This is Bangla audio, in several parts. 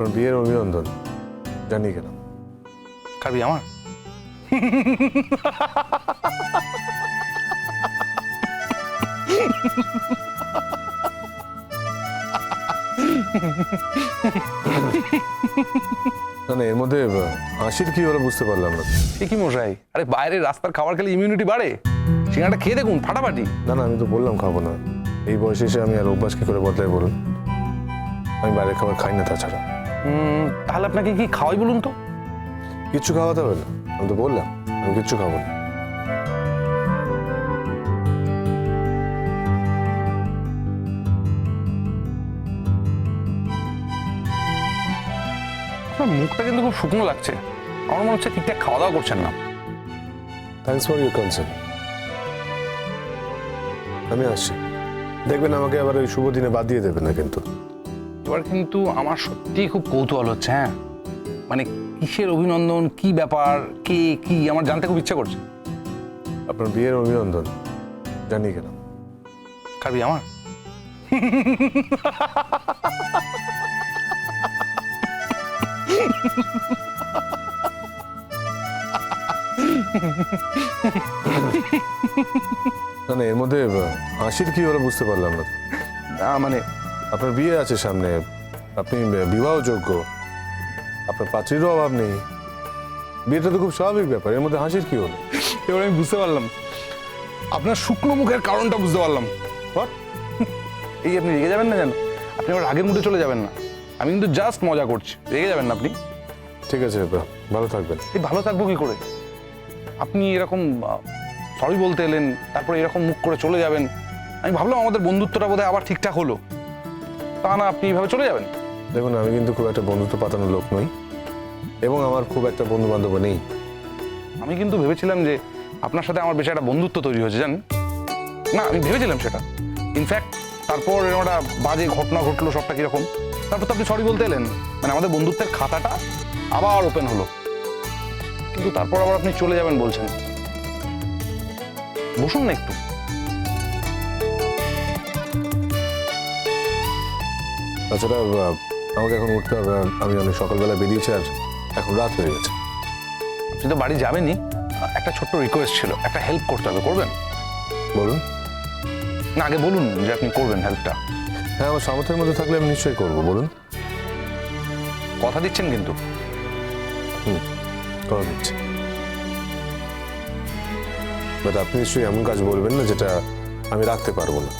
আপনার বিয়ের অভিনন্দন। জানি কেন খাবি আমার? না না, এর মধ্যে হাসির কি হলো বুঝতে পারলাম না। এ কি মশাই, আরে বাইরে রাস্তার খাবার খেলে ইমিউনিটি বাড়ে, সিঙ্গাটা খেয়ে দেখুন ফাটাফাটি। না না, আমি তো বললাম খাবো না। এই বয়সে এসে আমি আর অভ্যাস কি করে বদলাই বলুন? আমি বাইরের খাবার খাই না তাছাড়া। তাহলে আপনাকে কি খাওয়াই বলুন তো? কিচ্ছু খাওয়াতে হবে না, আমি তো বললাম আমি কিচ্ছু খাবো না। আপনার মুখটা কিন্তু খুব শুকনো লাগছে, আমার মনে হচ্ছে ঠিকঠাক খাওয়া দাওয়া করছেন না। Thanks for your concern. আমি আসছি, দেখবেন আমাকে আবার ওই শুভ দিনে বাদ দিয়ে দেবে না কিন্তু। এবার কিন্তু আমার সত্যিই খুব কৌতূহল হচ্ছে। হ্যাঁ, মানে কিসের অভিনন্দন, কি ব্যাপার, কে কি, আমার জানতে খুব ইচ্ছা করছে। আপনার বিয়ের অভিনন্দন। জানি কেন খাবি আমার? না না, এর মধ্যে হাসির কি হলো বুঝতে পারলাম না। মানে আপনার বিয়ে আছে সামনে, আপনি বিবাহযোগ্য, আপনার পাত্রীরও অভাব নেই। বিয়েটা তো খুব স্বাভাবিক ব্যাপার, এর মধ্যে হাসির কি হলো? এবার আমি বুঝতে পারলাম আপনার শুকনো মুখের কারণটা বুঝতে পারলাম। What? এই আপনি রেগে যাবেন না, জান, আপনি আমার আগের মুডে চলে যাবেন না। আমি কিন্তু জাস্ট মজা করছি, রেগে যাবেন না আপনি। ঠিক আছে, ভালো থাকবেন। এই ভালো থাকবো কি করে? আপনি এরকম সরি বলতে এলেন, তারপরে এরকম মুখ করে চলে যাবেন। আমি ভাবলাম আমাদের বন্ধুত্বটা বোধহয় আবার ঠিকঠাক হলো, তা না আপনি এইভাবে চলে যাবেন। দেখুন, আমি কিন্তু খুব একটা বন্ধুত্ব পাতানোর লোক নই, এবং আমার খুব একটা বন্ধু বান্ধব নেই। আমি কিন্তু ভেবেছিলাম যে আপনার সাথে আমার বেশ একটা বন্ধুত্ব তৈরি হয়েছে, জানেন না, আমি ভেবেছিলাম সেটা। ইনফ্যাক্ট তারপর এরকম একটা বাজে ঘটনা ঘটলো, সবটা কিরকম, তারপর তো আপনি সরি বলতে এলেন, মানে আমাদের বন্ধুত্বের খাতাটা আবার ওপেন হলো। কিন্তু তারপর আবার আপনি চলে যাবেন বলছেন। বসুন না একটু। তাছাড়া আমাকে এখন উঠতে হবে, আমি অনেক সকালবেলা বেরিয়েছি আর এখন রাত হয়ে গেছে। আপনি তো বাড়ি যাবেনই, একটা ছোট্ট রিকোয়েস্ট ছিল, একটা হেল্প করতে হবে, করবেন? বলুন। না, আগে বলুন যে আপনি করবেন হেল্পটা। হ্যাঁ, আমার সামর্থ্যের মধ্যে থাকলে আমি নিশ্চয়ই করবো, বলুন। কথা দিচ্ছেন কিন্তু? কথা দিচ্ছি। বাট আপনি নিশ্চয়ই এমন কাজ বলবেন না যেটা আমি রাখতে পারবো না।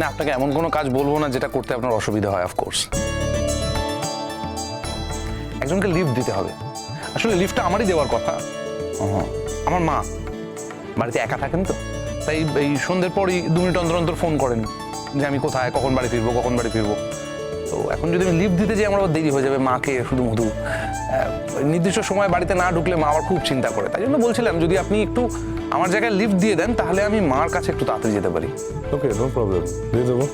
না, আপনাকে এমন কোনো কাজ বলবো না যেটা করতে আপনার অসুবিধা হয়, অফকোর্স। একজনকে লিফট দিতে হবে। আসলে লিফটটা আমারই দেওয়ার কথা। আমার মা বাড়িতে একা থাকেন তো, তাই এই সন্ধ্যের পরই 2 মিনিট অন্তর অন্তর ফোন করেন যে আমি কোথায়, কখন বাড়ি ফিরবো, কখন বাড়ি ফিরবো। তো এখন যদি আমি লিফট দিতে যাই, আমার আবার দেরি হয়ে যাবে। মাকে শুধু মধু নির্দিষ্ট সময় বাড়িতে না ঢুকলে মা আবার খুব চিন্তা করে। তাই জন্য বলছিলাম যদি আপনি একটু আমার জায়গায় লিফট দিয়ে দেন, তাহলে আমি মার কাছে একটু তাড়াতাড়ি যেতে পারি। ওকে, নো প্রবলেম, দিয়ে দেবো।